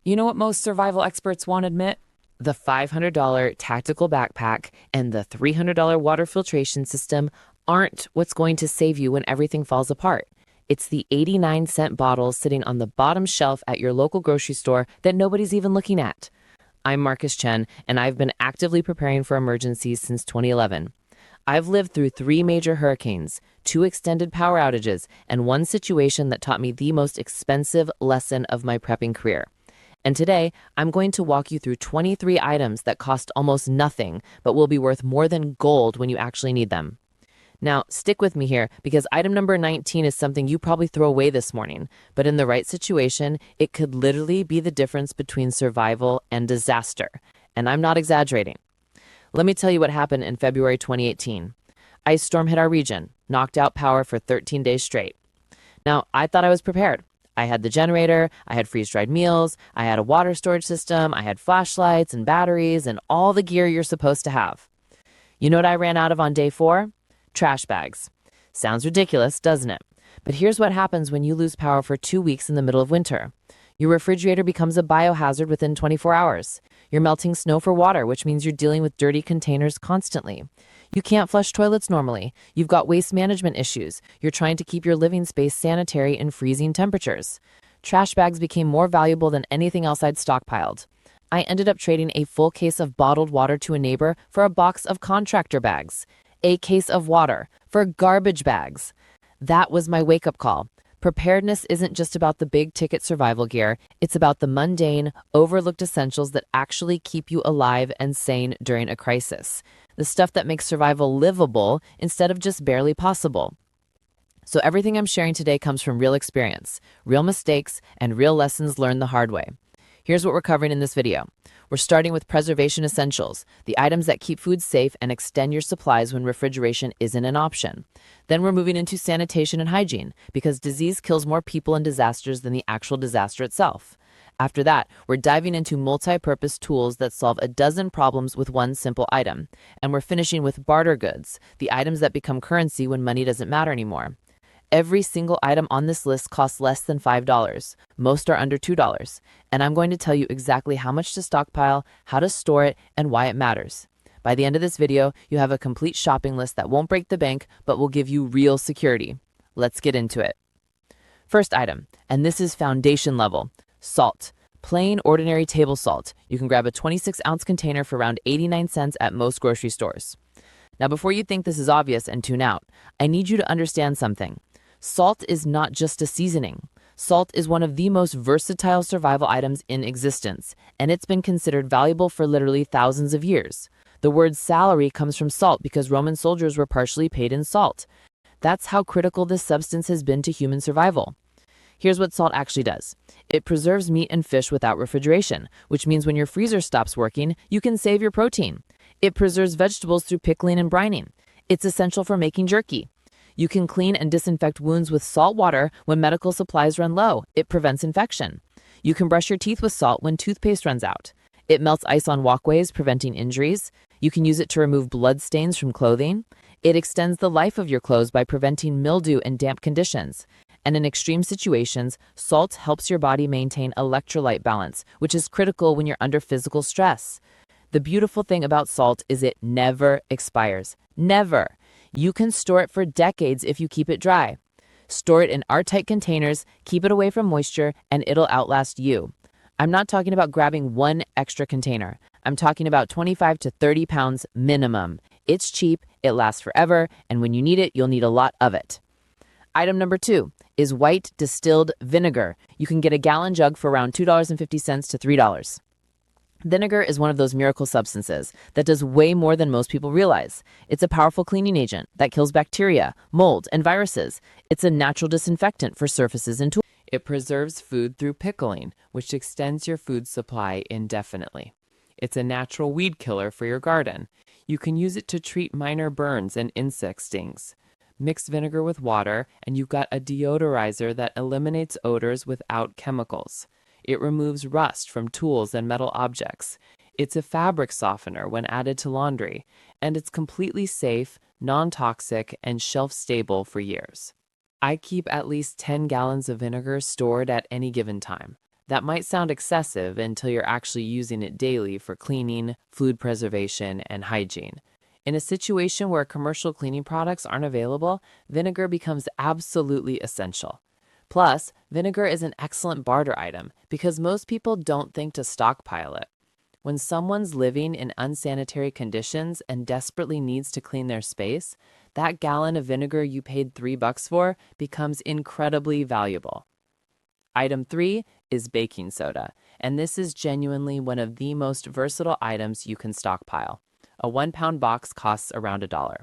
You know what most survival experts won't admit? The $500 tactical backpack and the $300 water filtration system aren't what's going to save you when everything falls apart. It's the 89-cent bottles sitting on the bottom shelf at your local grocery store that nobody's even looking at. I'm Marcus Chen, and I've been actively preparing for emergencies since 2011. I've lived through 3 major hurricanes, 2 extended power outages, and 1 situation that taught me the most expensive lesson of my prepping career. And today, I'm going to walk you through 23 items that cost almost nothing, but will be worth more than gold when you actually need them. Now, stick with me here because item number 19 is something you probably throw away this morning, but in the right situation, it could literally be the difference between survival and disaster. And I'm not exaggerating. Let me tell you what happened in February 2018. Ice storm hit our region, knocked out power for 13 days straight. Now, I thought I was prepared. I had the generator, I had freeze-dried meals, I had a water storage system, I had flashlights and batteries and all the gear you're supposed to have. You know what I ran out of on day 4? Trash bags. Sounds ridiculous, doesn't it? But here's what happens when you lose power for 2 weeks in the middle of winter. Your refrigerator becomes a biohazard within 24 hours. You're melting snow for water, which means you're dealing with dirty containers constantly. You can't flush toilets normally. You've got waste management issues. You're trying to keep your living space sanitary in freezing temperatures. Trash bags became more valuable than anything else I'd stockpiled. I ended up trading a full case of bottled water to a neighbor for a box of contractor bags. A case of water for garbage bags. That was my wake-up call. Preparedness isn't just about the big-ticket survival gear. It's about the mundane, overlooked essentials that actually keep you alive and sane during a crisis. The stuff that makes survival livable instead of just barely possible. So everything I'm sharing today comes from real experience, real mistakes, and real lessons learned the hard way. Here's what we're covering in this video. We're starting with preservation essentials, the items that keep food safe and extend your supplies when refrigeration isn't an option. Then we're moving into sanitation and hygiene, because disease kills more people in disasters than the actual disaster itself. After that, we're diving into multi-purpose tools that solve a dozen problems with one simple item. And we're finishing with barter goods, the items that become currency when money doesn't matter anymore. Every single item on this list costs less than $5. Most are under $2. And I'm going to tell you exactly how much to stockpile, how to store it, and why it matters. By the end of this video, you have a complete shopping list that won't break the bank, but will give you real security. Let's get into it. First item, and this is foundation level, salt. Plain, ordinary table salt. You can grab a 26-ounce container for around 89 cents at most grocery stores. Now, before you think this is obvious and tune out, I need you to understand something. Salt is not just a seasoning. Salt is one of the most versatile survival items in existence, and it's been considered valuable for literally thousands of years. The word salary comes from salt because Roman soldiers were partially paid in salt. That's how critical this substance has been to human survival. Here's what salt actually does. It preserves meat and fish without refrigeration, which means when your freezer stops working, you can save your protein. It preserves vegetables through pickling and brining. It's essential for making jerky. You can clean and disinfect wounds with salt water when medical supplies run low. It prevents infection. You can brush your teeth with salt when toothpaste runs out. It melts ice on walkways, preventing injuries. You can use it to remove blood stains from clothing. It extends the life of your clothes by preventing mildew and damp conditions. And in extreme situations, salt helps your body maintain electrolyte balance, which is critical when you're under physical stress. The beautiful thing about salt is it never expires. Never. You can store it for decades if you keep it dry. Store it in airtight containers, keep it away from moisture, and it'll outlast you. I'm not talking about grabbing one extra container. I'm talking about 25 to 30 pounds minimum. It's cheap, it lasts forever, and when you need it, you'll need a lot of it. Item number 2 is white distilled vinegar. You can get a gallon jug for around $2.50 to $3. Vinegar is one of those miracle substances that does way more than most people realize. It's a powerful cleaning agent that kills bacteria, mold, and viruses. It's a natural disinfectant for surfaces and tools. It preserves food through pickling, which extends your food supply indefinitely. It's a natural weed killer for your garden. You can use it to treat minor burns and insect stings. Mix vinegar with water, and you've got a deodorizer that eliminates odors without chemicals. It removes rust from tools and metal objects. It's a fabric softener when added to laundry, and it's completely safe, non-toxic, and shelf-stable for years. I keep at least 10 gallons of vinegar stored at any given time. That might sound excessive until you're actually using it daily for cleaning, food preservation, and hygiene. In a situation where commercial cleaning products aren't available, vinegar becomes absolutely essential. Plus, vinegar is an excellent barter item because most people don't think to stockpile it. When someone's living in unsanitary conditions and desperately needs to clean their space, that gallon of vinegar you paid $3 for becomes incredibly valuable. Item 3 is baking soda, and this is genuinely one of the most versatile items you can stockpile. A 1-pound box costs around $1.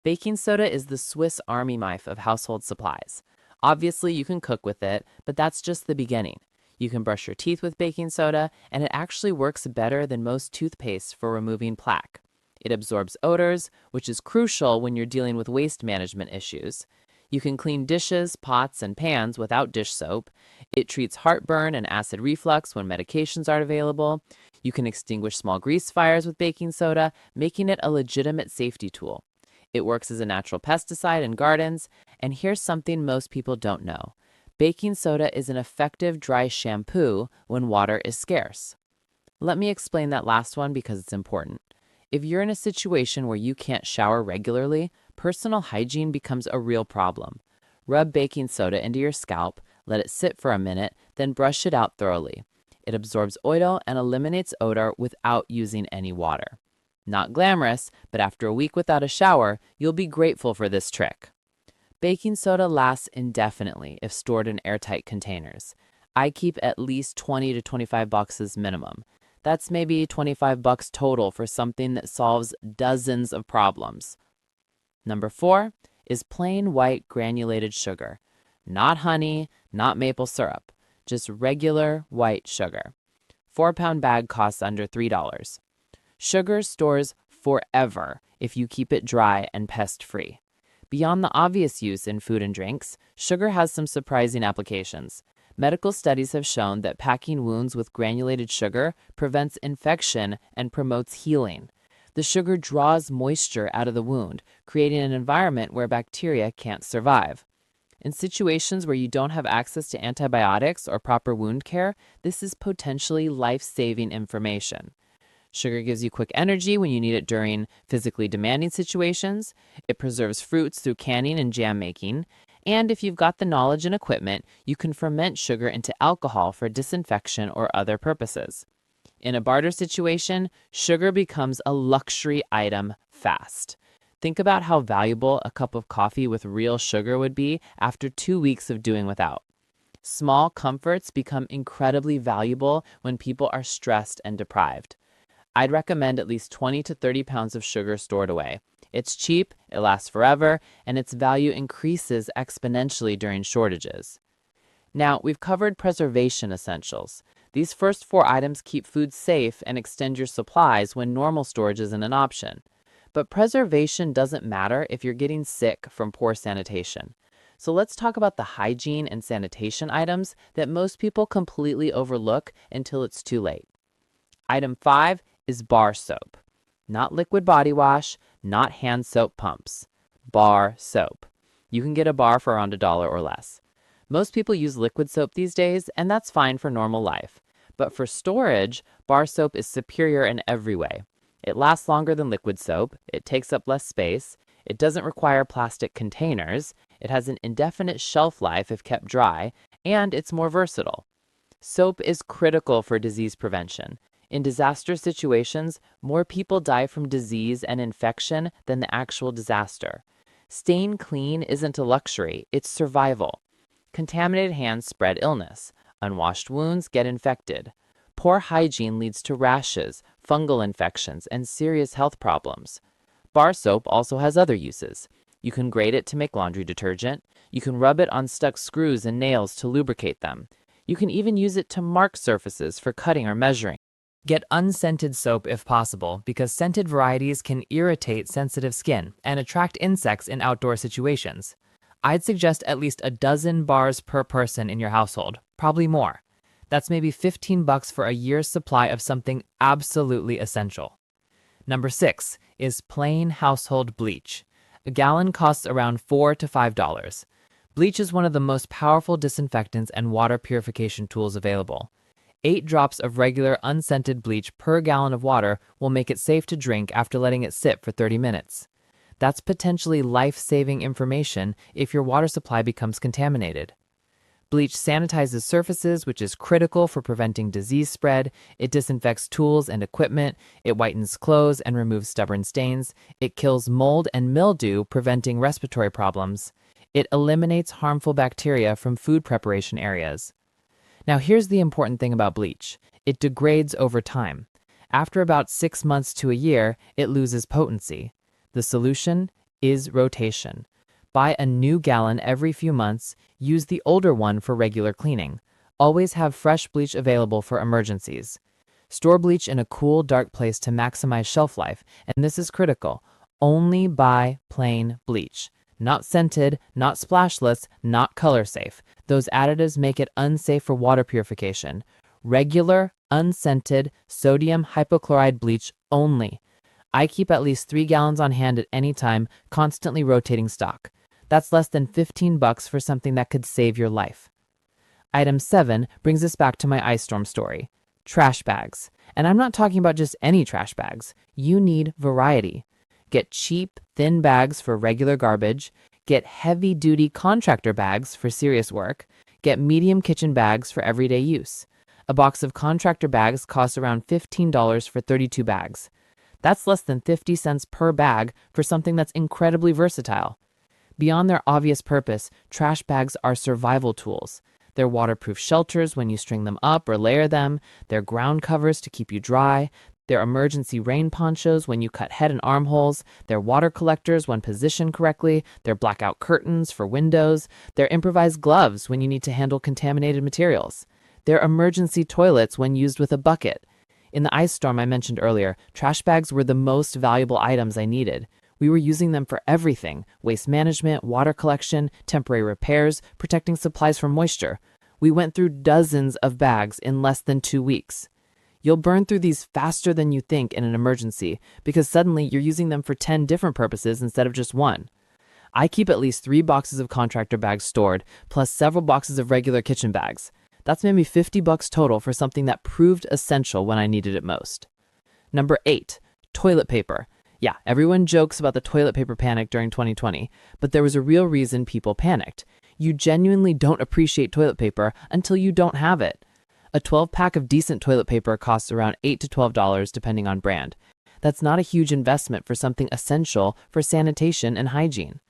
Baking soda is the Swiss Army knife of household supplies. Obviously, you can cook with it, but that's just the beginning. You can brush your teeth with baking soda, and it actually works better than most toothpaste for removing plaque. It absorbs odors, which is crucial when you're dealing with waste management issues. You can clean dishes, pots, and pans without dish soap. It treats heartburn and acid reflux when medications aren't available. You can extinguish small grease fires with baking soda, making it a legitimate safety tool. It works as a natural pesticide in gardens, and here's something most people don't know. Baking soda is an effective dry shampoo when water is scarce. Let me explain that last one because it's important. If you're in a situation where you can't shower regularly, personal hygiene becomes a real problem. Rub baking soda into your scalp, let it sit for a minute, then brush it out thoroughly. It absorbs oil and eliminates odor without using any water. Not glamorous, but after a week without a shower, you'll be grateful for this trick. Baking soda lasts indefinitely if stored in airtight containers. I keep at least 20 to 25 boxes minimum. That's maybe $25 total for something that solves dozens of problems. Number 4 is plain white granulated sugar. Not honey, not maple syrup, just regular white sugar. 4-pound bag costs under $3. Sugar stores forever if you keep it dry and pest-free. Beyond the obvious use in food and drinks, sugar has some surprising applications. Medical studies have shown that packing wounds with granulated sugar prevents infection and promotes healing. The sugar draws moisture out of the wound, creating an environment where bacteria can't survive. In situations where you don't have access to antibiotics or proper wound care, this is potentially life-saving information. Sugar gives you quick energy when you need it during physically demanding situations. It preserves fruits through canning and jam making. And if you've got the knowledge and equipment, you can ferment sugar into alcohol for disinfection or other purposes. In a barter situation, sugar becomes a luxury item fast. Think about how valuable a cup of coffee with real sugar would be after 2 weeks of doing without. Small comforts become incredibly valuable when people are stressed and deprived. I'd recommend at least 20 to 30 pounds of sugar stored away. It's cheap, it lasts forever, and its value increases exponentially during shortages. Now, we've covered preservation essentials. These first 4 items keep food safe and extend your supplies when normal storage isn't an option. But preservation doesn't matter if you're getting sick from poor sanitation. So let's talk about the hygiene and sanitation items that most people completely overlook until it's too late. Item 5 is bar soap. Not liquid body wash, not hand soap pumps. Bar soap. You can get a bar for around $1 or less. Most people use liquid soap these days, and that's fine for normal life. But for storage, bar soap is superior in every way. It lasts longer than liquid soap, it takes up less space, it doesn't require plastic containers, it has an indefinite shelf life if kept dry, and it's more versatile. Soap is critical for disease prevention. In disaster situations, more people die from disease and infection than the actual disaster. Staying clean isn't a luxury, it's survival. Contaminated hands spread illness. Unwashed wounds get infected. Poor hygiene leads to rashes, fungal infections, and serious health problems. Bar soap also has other uses. You can grate it to make laundry detergent. You can rub it on stuck screws and nails to lubricate them. You can even use it to mark surfaces for cutting or measuring. Get unscented soap if possible, because scented varieties can irritate sensitive skin and attract insects in outdoor situations. I'd suggest at least a dozen bars per person in your household, probably more. That's maybe $15 for a year's supply of something absolutely essential. Number 6 is plain household bleach. A gallon costs around $4 to $5. Bleach is one of the most powerful disinfectants and water purification tools available. 8 drops of regular unscented bleach per gallon of water will make it safe to drink after letting it sit for 30 minutes. That's potentially life-saving information if your water supply becomes contaminated. Bleach sanitizes surfaces, which is critical for preventing disease spread. It disinfects tools and equipment. It whitens clothes and removes stubborn stains. It kills mold and mildew, preventing respiratory problems. It eliminates harmful bacteria from food preparation areas. Now, here's the important thing about bleach. It degrades over time. After about 6 months to a year, it loses potency. The solution is rotation. Buy a new gallon every few months. Use the older one for regular cleaning. Always have fresh bleach available for emergencies. Store bleach in a cool, dark place to maximize shelf life, and this is critical. Only buy plain bleach. Not scented, not splashless, not color safe. Those additives make it unsafe for water purification. Regular, unscented, sodium hypochlorite bleach only. I keep at least 3 gallons on hand at any time, constantly rotating stock. That's less than $15 for something that could save your life. Item 7 brings us back to my ice storm story. Trash bags. And I'm not talking about just any trash bags. You need variety. Get cheap, thin bags for regular garbage. Get heavy-duty contractor bags for serious work. Get medium kitchen bags for everyday use. A box of contractor bags costs around $15 for 32 bags. That's less than 50 cents per bag for something that's incredibly versatile. Beyond their obvious purpose, trash bags are survival tools. They're waterproof shelters when you string them up or layer them. They're ground covers to keep you dry. They're emergency rain ponchos when you cut head and armholes. They're water collectors when positioned correctly. They're blackout curtains for windows. They're improvised gloves when you need to handle contaminated materials. They're emergency toilets when used with a bucket. In the ice storm I mentioned earlier, trash bags were the most valuable items I needed. We were using them for everything: waste management, water collection, temporary repairs, protecting supplies from moisture. We went through dozens of bags in less than 2 weeks. You'll burn through these faster than you think in an emergency because suddenly you're using them for 10 different purposes instead of just one. I keep at least 3 boxes of contractor bags stored, plus several boxes of regular kitchen bags. That's maybe $50 total for something that proved essential when I needed it most. Number 8, toilet paper. Yeah, everyone jokes about the toilet paper panic during 2020, but there was a real reason people panicked. You genuinely don't appreciate toilet paper until you don't have it. A 12-pack of decent toilet paper costs around $8 to $12 depending on brand. That's not a huge investment for something essential for sanitation and hygiene.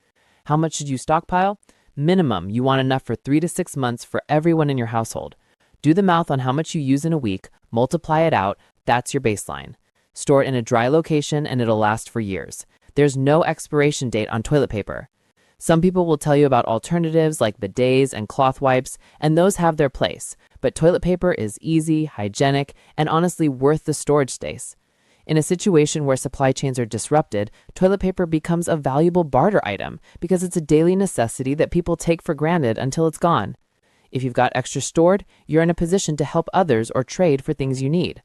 How much should you stockpile? Minimum, you want enough for 3 to 6 months for everyone in your household. Do the math on how much you use in a week, multiply it out, that's your baseline. Store it in a dry location and it'll last for years. There's no expiration date on toilet paper. Some people will tell you about alternatives like bidets and cloth wipes, and those have their place. But toilet paper is easy, hygienic, and honestly worth the storage space. In a situation where supply chains are disrupted, toilet paper becomes a valuable barter item because it's a daily necessity that people take for granted until it's gone. If you've got extra stored, you're in a position to help others or trade for things you need.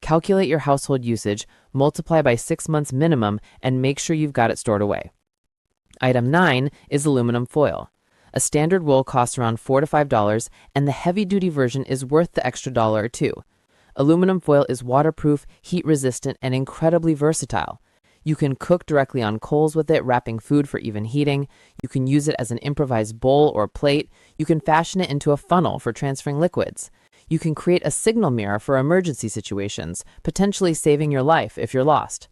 Calculate your household usage, multiply by 6 months minimum, and make sure you've got it stored away. Item 9 is aluminum foil. A standard roll costs around $4 to $5, and the heavy-duty version is worth the extra $1 or $2. Aluminum foil is waterproof, heat-resistant, and incredibly versatile. You can cook directly on coals with it, wrapping food for even heating. You can use it as an improvised bowl or plate. You can fashion it into a funnel for transferring liquids. You can create a signal mirror for emergency situations, potentially saving your life if you're lost.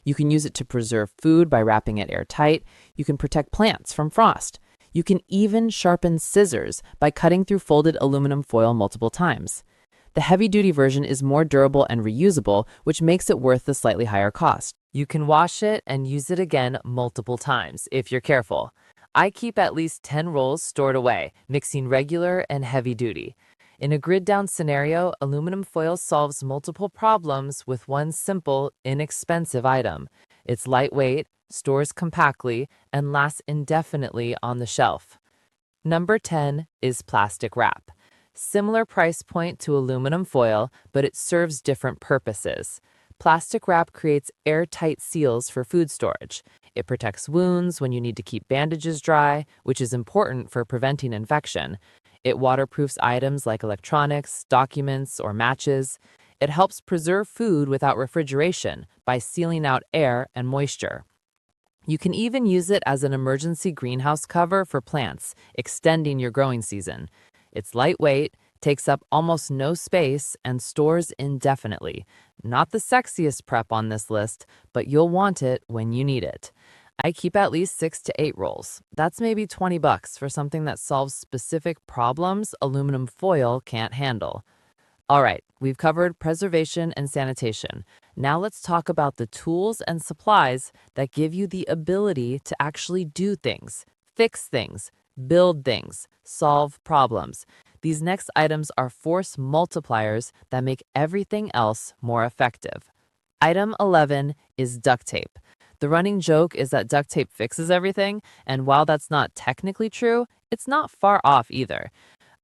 You can use it to preserve food by wrapping it airtight. You can protect plants from frost. You can even sharpen scissors by cutting through folded aluminum foil multiple times. The heavy-duty version is more durable and reusable, which makes it worth the slightly higher cost. You can wash it and use it again multiple times if you're careful. I keep at least 10 rolls stored away, mixing regular and heavy-duty. In a grid-down scenario, aluminum foil solves multiple problems with one simple, inexpensive item. It's lightweight, stores compactly, and lasts indefinitely on the shelf. Number 10 is plastic wrap. Similar price point to aluminum foil, but it serves different purposes. Plastic wrap creates airtight seals for food storage. It protects wounds when you need to keep bandages dry, which is important for preventing infection. It waterproofs items like electronics, documents, or matches. It helps preserve food without refrigeration by sealing out air and moisture. You can even use it as an emergency greenhouse cover for plants, extending your growing season. It's lightweight, takes up almost no space, and stores indefinitely. Not the sexiest prep on this list, but you'll want it when you need it. I keep at least 6 to 8 rolls. That's maybe $20 for something that solves specific problems aluminum foil can't handle. All right, we've covered preservation and sanitation. Now let's talk about the tools and supplies that give you the ability to actually do things, fix things, build things, solve problems. These next items are force multipliers that make everything else more effective. Item 11 is duct tape. The running joke is that duct tape fixes everything, and while that's not technically true, it's not far off either.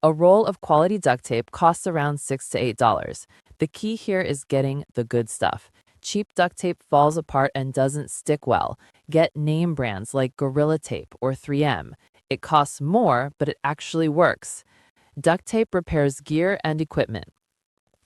A roll of quality duct tape costs around $6 to $8. The key here is getting the good stuff. Cheap duct tape falls apart and doesn't stick well. Get name brands like Gorilla Tape or 3M. It costs more, but it actually works. Duct tape repairs gear and equipment.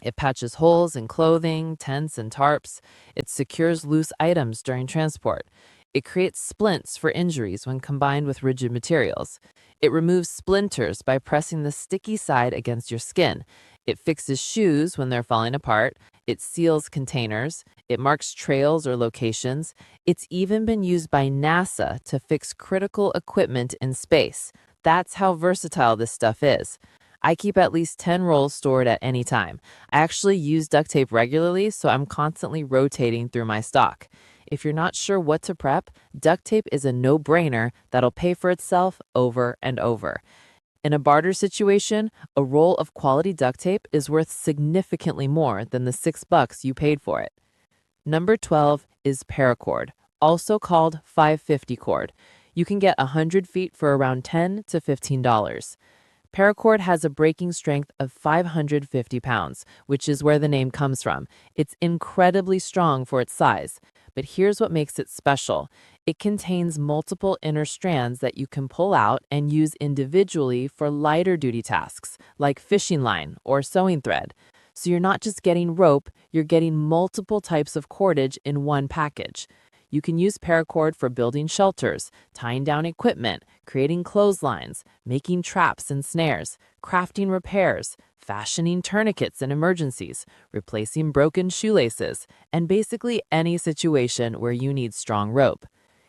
It patches holes in clothing, tents, and tarps. It secures loose items during transport. It creates splints for injuries when combined with rigid materials. It removes splinters by pressing the sticky side against your skin. It fixes shoes when they're falling apart. It seals containers. It marks trails or locations. It's even been used by NASA to fix critical equipment in space. That's how versatile this stuff is. I keep at least 10 rolls stored at any time. I actually use duct tape regularly, so I'm constantly rotating through my stock. If you're not sure what to prep, duct tape is a no-brainer that'll pay for itself over and over. In a barter situation, a roll of quality duct tape is worth significantly more than the $6 you paid for it. Number 12 is paracord, also called 550 cord. You can get 100 feet for around $10 to $15. Paracord has a breaking strength of 550 pounds, which is where the name comes from. It's incredibly strong for its size. But here's what makes it special. It contains multiple inner strands that you can pull out and use individually for lighter duty tasks, like fishing line or sewing thread. So you're not just getting rope, you're getting multiple types of cordage in one package. You can use paracord for building shelters, tying down equipment, creating clotheslines, making traps and snares, crafting repairs, fashioning tourniquets in emergencies, replacing broken shoelaces, and basically any situation where you need strong rope.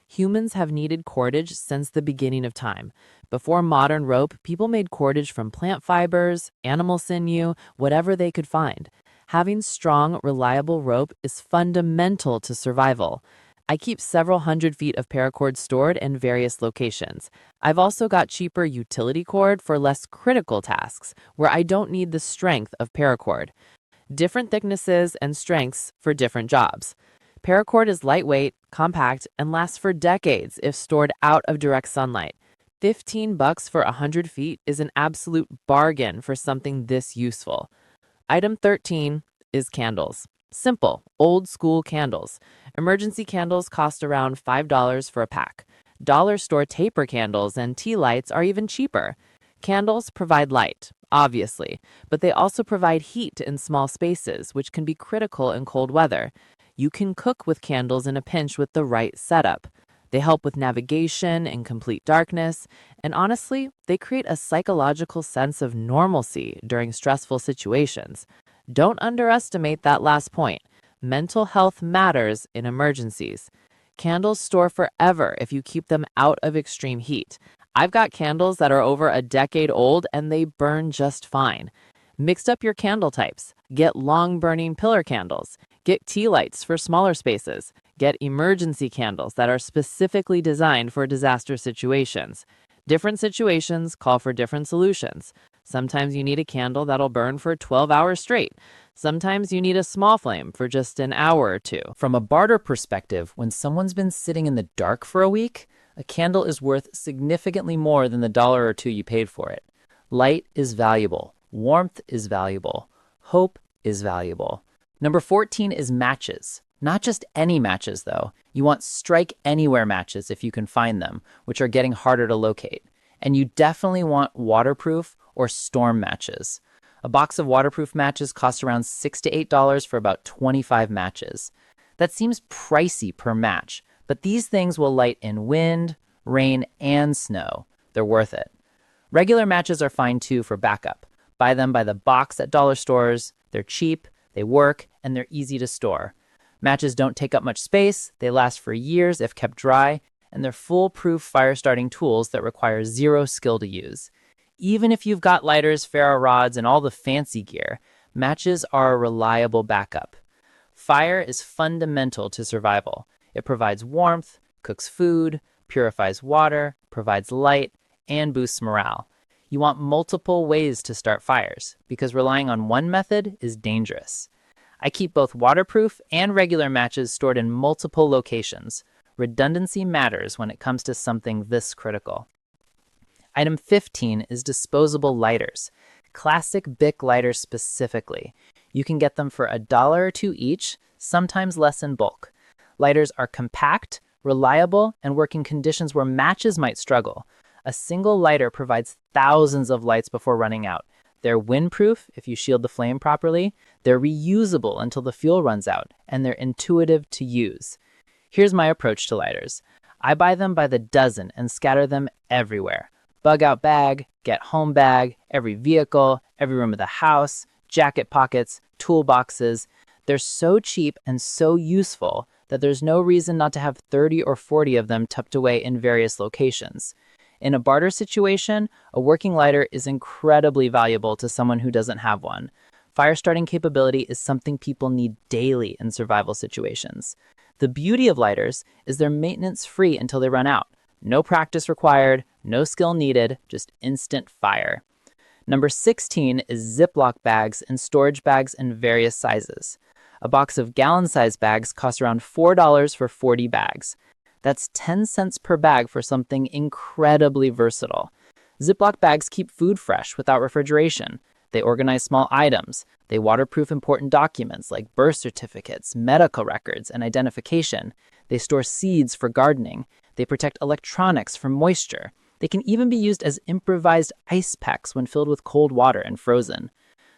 Humans have needed cordage since the beginning of time. Before modern rope, people made cordage from plant fibers, animal sinew, whatever they could find. Having strong, reliable rope is fundamental to survival. I keep several hundred feet of paracord stored in various locations. I've also got cheaper utility cord for less critical tasks, where I don't need the strength of paracord. Different thicknesses and strengths for different jobs. Paracord is lightweight, compact, and lasts for decades if stored out of direct sunlight. $15 for 100 feet is an absolute bargain for something this useful. Item 13 is candles. Simple, old-school candles. Emergency candles cost around $5 for a pack. Dollar store taper candles and tea lights are even cheaper. Candles provide light, obviously, but they also provide heat in small spaces, which can be critical in cold weather. You can cook with candles in a pinch with the right setup. They help with navigation in complete darkness, and honestly, they create a psychological sense of normalcy during stressful situations. Don't underestimate that last point. Mental health matters in emergencies. Candles store forever if you keep them out of extreme heat. I've got candles that are over a decade old and they burn just fine. Mix up your candle types. Get long-burning pillar candles. Get tea lights for smaller spaces. Get emergency candles that are specifically designed for disaster situations. Different situations call for different solutions. Sometimes you need a candle that'll burn for 12 hours straight. Sometimes you need a small flame for just an hour or two. From a barter perspective, when someone's been sitting in the dark for a week, a candle is worth significantly more than the dollar or two you paid for it. Light is valuable. Warmth is valuable. Hope is valuable. Number 14 is matches. Not just any matches, though. You want strike anywhere matches if you can find them, which are getting harder to locate. And you definitely want waterproof or storm matches. A box of waterproof matches costs around $6 to $8 for about 25 matches. That seems pricey per match, but these things will light in wind, rain, and snow. They're worth it. Regular matches are fine too for backup. Buy them by the box at dollar stores. They're cheap, they work, and they're easy to store. Matches don't take up much space, they last for years if kept dry, and they're foolproof fire-starting tools that require zero skill to use. Even if you've got lighters, ferro rods, and all the fancy gear, matches are a reliable backup. Fire is fundamental to survival. It provides warmth, cooks food, purifies water, provides light, and boosts morale. You want multiple ways to start fires, because relying on one method is dangerous. I keep both waterproof and regular matches stored in multiple locations. Redundancy matters when it comes to something this critical. Item 15 is disposable lighters. Classic Bic lighters specifically. You can get them for $1 or $2 each, sometimes less in bulk. Lighters are compact, reliable, and work in conditions where matches might struggle. A single lighter provides thousands of lights before running out. They're windproof if you shield the flame properly, they're reusable until the fuel runs out, and they're intuitive to use. Here's my approach to lighters. I buy them by the dozen and scatter them everywhere. Bug out bag, get home bag, every vehicle, every room of the house, jacket pockets, toolboxes. They're so cheap and so useful that there's no reason not to have 30 or 40 of them tucked away in various locations. In a barter situation, a working lighter is incredibly valuable to someone who doesn't have one. Fire starting capability is something people need daily in survival situations. The beauty of lighters is they're maintenance-free until they run out. No practice required, no skill needed, just instant fire. Number 16 is Ziploc bags and storage bags in various sizes. A box of gallon-sized bags costs around $4 for 40 bags. That's 10 cents per bag for something incredibly versatile. Ziploc bags keep food fresh without refrigeration. They organize small items. They waterproof important documents like birth certificates, medical records, and identification. They store seeds for gardening. They protect electronics from moisture. They can even be used as improvised ice packs when filled with cold water and frozen.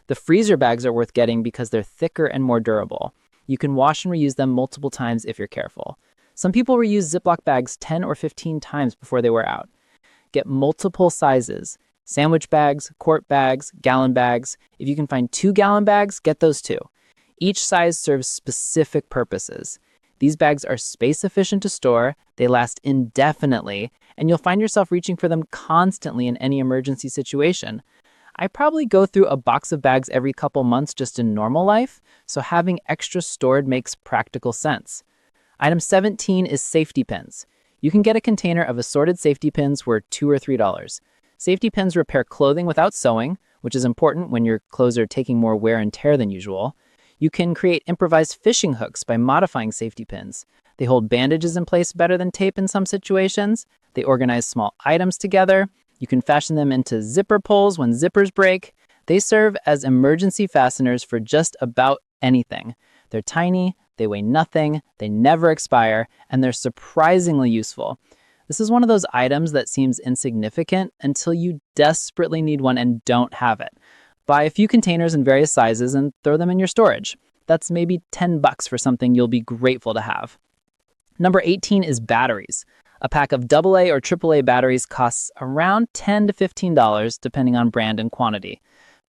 The freezer bags are worth getting because they're thicker and more durable. You can wash and reuse them multiple times if you're careful. Some people reuse Ziploc bags 10 or 15 times before they wear out. Get multiple sizes. Sandwich bags, quart bags, gallon bags. If you can find 2-gallon bags, get those too. Each size serves specific purposes. These bags are space efficient to store, they last indefinitely, and you'll find yourself reaching for them constantly in any emergency situation. I probably go through a box of bags every couple months just in normal life, so having extra stored makes practical sense. Item 17 is safety pins. You can get a container of assorted safety pins worth $2 or $3. Safety pins repair clothing without sewing, which is important when your clothes are taking more wear and tear than usual. You can create improvised fishing hooks by modifying safety pins. They hold bandages in place better than tape in some situations. They organize small items together. You can fashion them into zipper pulls when zippers break. They serve as emergency fasteners for just about anything. They're tiny, they weigh nothing, they never expire, and they're surprisingly useful. This is one of those items that seems insignificant until you desperately need one and don't have it. Buy a few containers in various sizes and throw them in your storage. That's maybe $10 for something you'll be grateful to have. Number 18 is batteries. A pack of AA or AAA batteries costs around $10 to $15 depending on brand and quantity.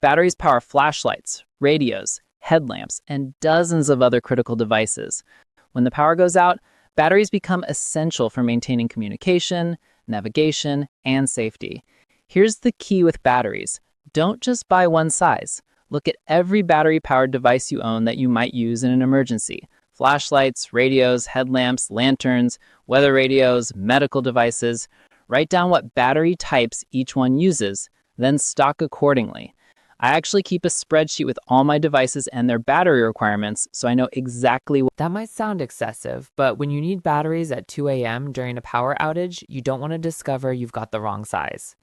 Batteries power flashlights, radios, headlamps, and dozens of other critical devices. When the power goes out, batteries become essential for maintaining communication, navigation, and safety. Here's the key with batteries. Don't just buy one size. Look at every battery-powered device you own that you might use in an emergency. Flashlights, radios, headlamps, lanterns, weather radios, medical devices. Write down what battery types each one uses, then stock accordingly. I actually keep a spreadsheet with all my devices and their battery requirements, so I know exactly what. That might sound excessive, but when you need batteries at 2 a.m. during a power outage, you don't want to discover you've got the wrong size.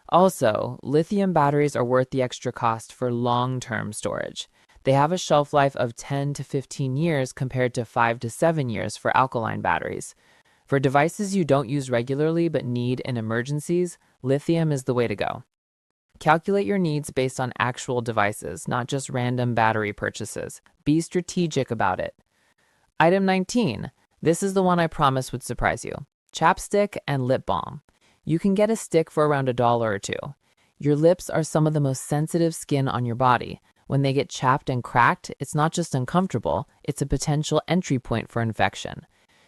Also, lithium batteries are worth the extra cost for long-term storage. They have a shelf life of 10 to 15 years compared to 5 to 7 years for alkaline batteries. For devices you don't use regularly but need in emergencies, lithium is the way to go. Calculate your needs based on actual devices, not just random battery purchases. Be strategic about it. Item 19. This is the one I promised would surprise you. Chapstick and lip balm. You can get a stick for around $1 or $2. Your lips are some of the most sensitive skin on your body. When they get chapped and cracked, it's not just uncomfortable, it's a potential entry point for infection.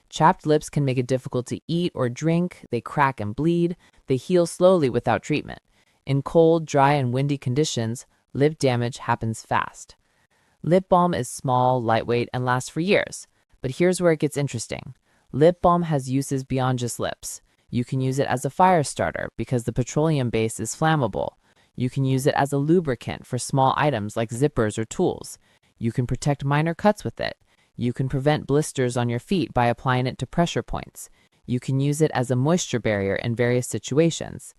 Chapped lips can make it difficult to eat or drink, they crack and bleed, they heal slowly without treatment. In cold, dry, and windy conditions, lip damage happens fast. Lip balm is small, lightweight, and lasts for years. But here's where it gets interesting. Lip balm has uses beyond just lips. You can use it as a fire starter because the petroleum base is flammable. You can use it as a lubricant for small items like zippers or tools. You can protect minor cuts with it. You can prevent blisters on your feet by applying it to pressure points. You can use it as a moisture barrier in various situations.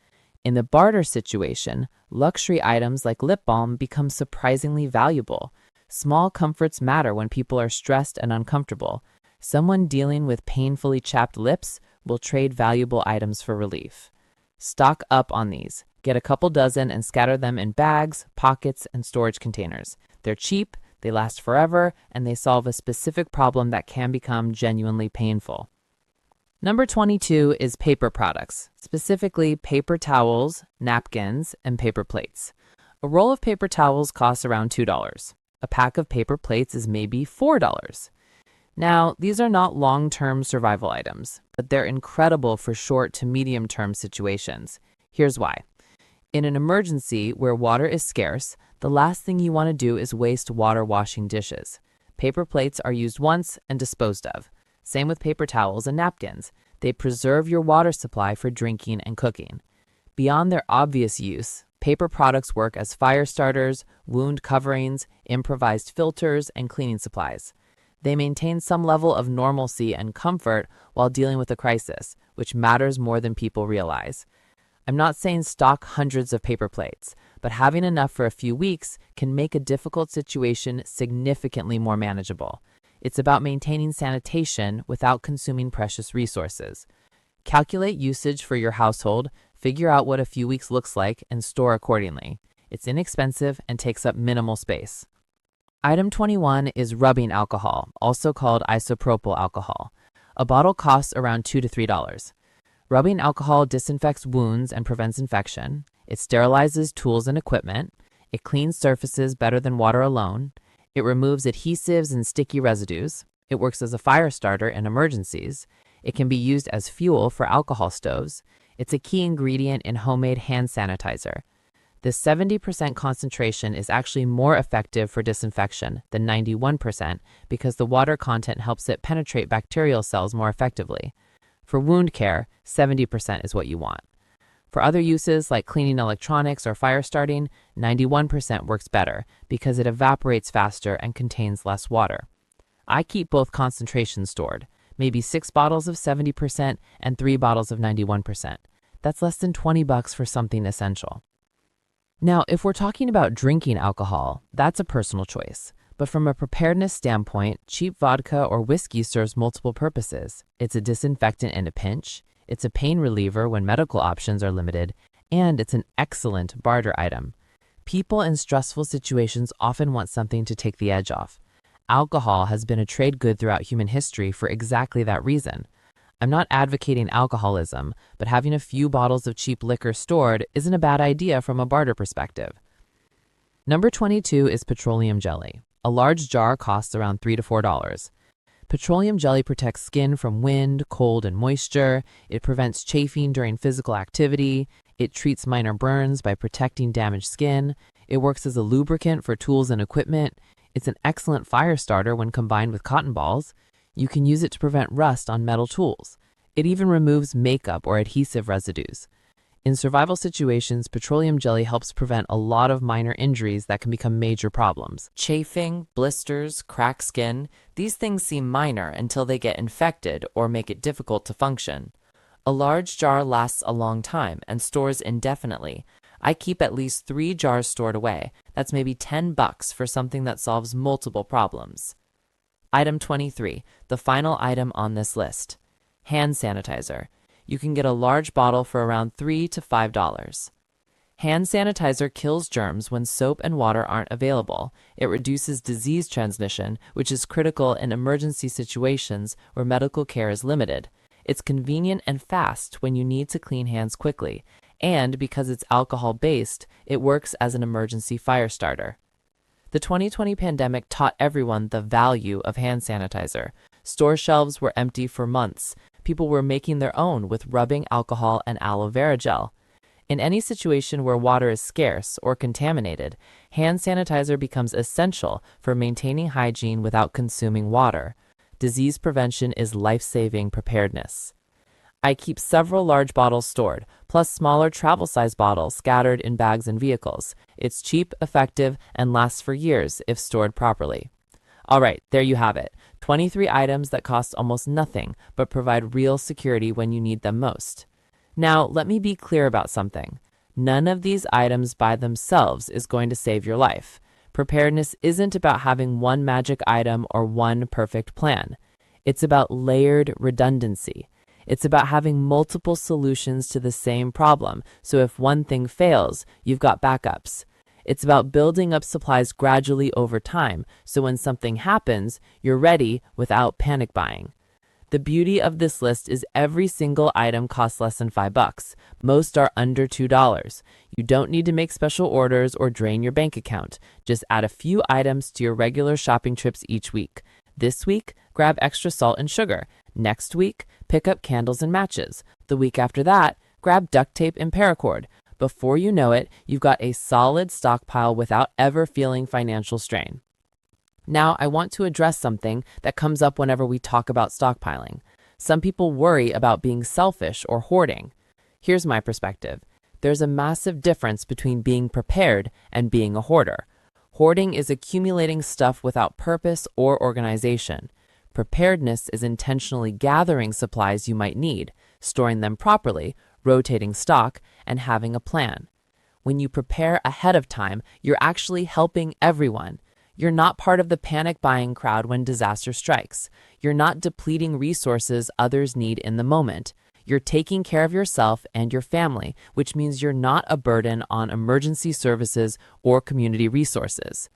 In the barter situation, luxury items like lip balm become surprisingly valuable. Small comforts matter when people are stressed and uncomfortable. Someone dealing with painfully chapped lips will trade valuable items for relief. Stock up on these. Get a couple dozen and scatter them in bags, pockets, and storage containers. They're cheap, they last forever, and they solve a specific problem that can become genuinely painful. Number 22 is paper products, specifically paper towels, napkins, and paper plates. A roll of paper towels costs around $2. A pack of paper plates is maybe $4. Now, these are not long-term survival items, but they're incredible for short to medium-term situations. Here's why. In an emergency where water is scarce, the last thing you want to do is waste water washing dishes. Paper plates are used once and disposed of. Same with paper towels and napkins. They preserve your water supply for drinking and cooking. Beyond their obvious use, paper products work as fire starters, wound coverings, improvised filters, and cleaning supplies. They maintain some level of normalcy and comfort while dealing with a crisis, which matters more than people realize. I'm not saying stock hundreds of paper plates, but having enough for a few weeks can make a difficult situation significantly more manageable. It's about maintaining sanitation without consuming precious resources. Calculate usage for your household, figure out what a few weeks looks like, and store accordingly. It's inexpensive and takes up minimal space. Item 21 is rubbing alcohol, also called isopropyl alcohol. A bottle costs around $2 to $3. Rubbing alcohol disinfects wounds and prevents infection. It sterilizes tools and equipment. It cleans surfaces better than water alone. It removes adhesives and sticky residues. It works as a fire starter in emergencies. It can be used as fuel for alcohol stoves. It's a key ingredient in homemade hand sanitizer. This 70% concentration is actually more effective for disinfection than 91% because the water content helps it penetrate bacterial cells more effectively. For wound care, 70% is what you want. For other uses like cleaning electronics or fire starting, 91% works better because it evaporates faster and contains less water. I keep both concentrations stored, maybe 6 bottles of 70% and 3 bottles of 91%. That's less than $20 for something essential. Now, if we're talking about drinking alcohol, that's a personal choice. But from a preparedness standpoint, cheap vodka or whiskey serves multiple purposes. It's a disinfectant in a pinch, it's a pain reliever when medical options are limited, and it's an excellent barter item. People in stressful situations often want something to take the edge off. Alcohol has been a trade good throughout human history for exactly that reason. I'm not advocating alcoholism, but having a few bottles of cheap liquor stored isn't a bad idea from a barter perspective. Number 22 is petroleum jelly. A large jar costs around $3 to $4. Petroleum jelly protects skin from wind, cold, and moisture. It prevents chafing during physical activity. It treats minor burns by protecting damaged skin. It works as a lubricant for tools and equipment. It's an excellent fire starter when combined with cotton balls. You can use it to prevent rust on metal tools. It even removes makeup or adhesive residues. In survival situations, petroleum jelly helps prevent a lot of minor injuries that can become major problems. Chafing, blisters, cracked skin, these things seem minor until they get infected or make it difficult to function. A large jar lasts a long time and stores indefinitely. I keep at least 3 jars stored away. That's maybe $10 for something that solves multiple problems. Item 23, the final item on this list. Hand sanitizer. You can get a large bottle for around $3 to $5. Hand sanitizer kills germs when soap and water aren't available. It reduces disease transmission, which is critical in emergency situations where medical care is limited. It's convenient and fast when you need to clean hands quickly. And because it's alcohol-based, it works as an emergency fire starter. The 2020 pandemic taught everyone the value of hand sanitizer. Store shelves were empty for months. People were making their own with rubbing alcohol and aloe vera gel. In any situation where water is scarce or contaminated, hand sanitizer becomes essential for maintaining hygiene without consuming water. Disease prevention is life-saving preparedness. I keep several large bottles stored, plus smaller travel-size bottles scattered in bags and vehicles. It's cheap, effective, and lasts for years if stored properly. All right, there you have it. 23 items that cost almost nothing but provide real security when you need them most. Now, let me be clear about something. None of these items by themselves is going to save your life. Preparedness isn't about having one magic item or one perfect plan. It's about layered redundancy. It's about having multiple solutions to the same problem, so if one thing fails, you've got backups. It's about building up supplies gradually over time, so when something happens, you're ready without panic buying. The beauty of this list is every single item costs less than $5. Most are under $2. You don't need to make special orders or drain your bank account. Just add a few items to your regular shopping trips each week. This week, grab extra salt and sugar. Next week, pick up candles and matches. The week after that, grab duct tape and paracord. Before you know it, you've got a solid stockpile without ever feeling financial strain. Now, I want to address something that comes up whenever we talk about stockpiling. Some people worry about being selfish or hoarding. Here's my perspective. There's a massive difference between being prepared and being a hoarder. Hoarding is accumulating stuff without purpose or organization. Preparedness is intentionally gathering supplies you might need, storing them properly, rotating stock, and having a plan. When you prepare ahead of time, you're actually helping everyone. You're not part of the panic buying crowd when disaster strikes. You're not depleting resources others need in the moment. You're taking care of yourself and your family, which means you're not a burden on emergency services or community resources.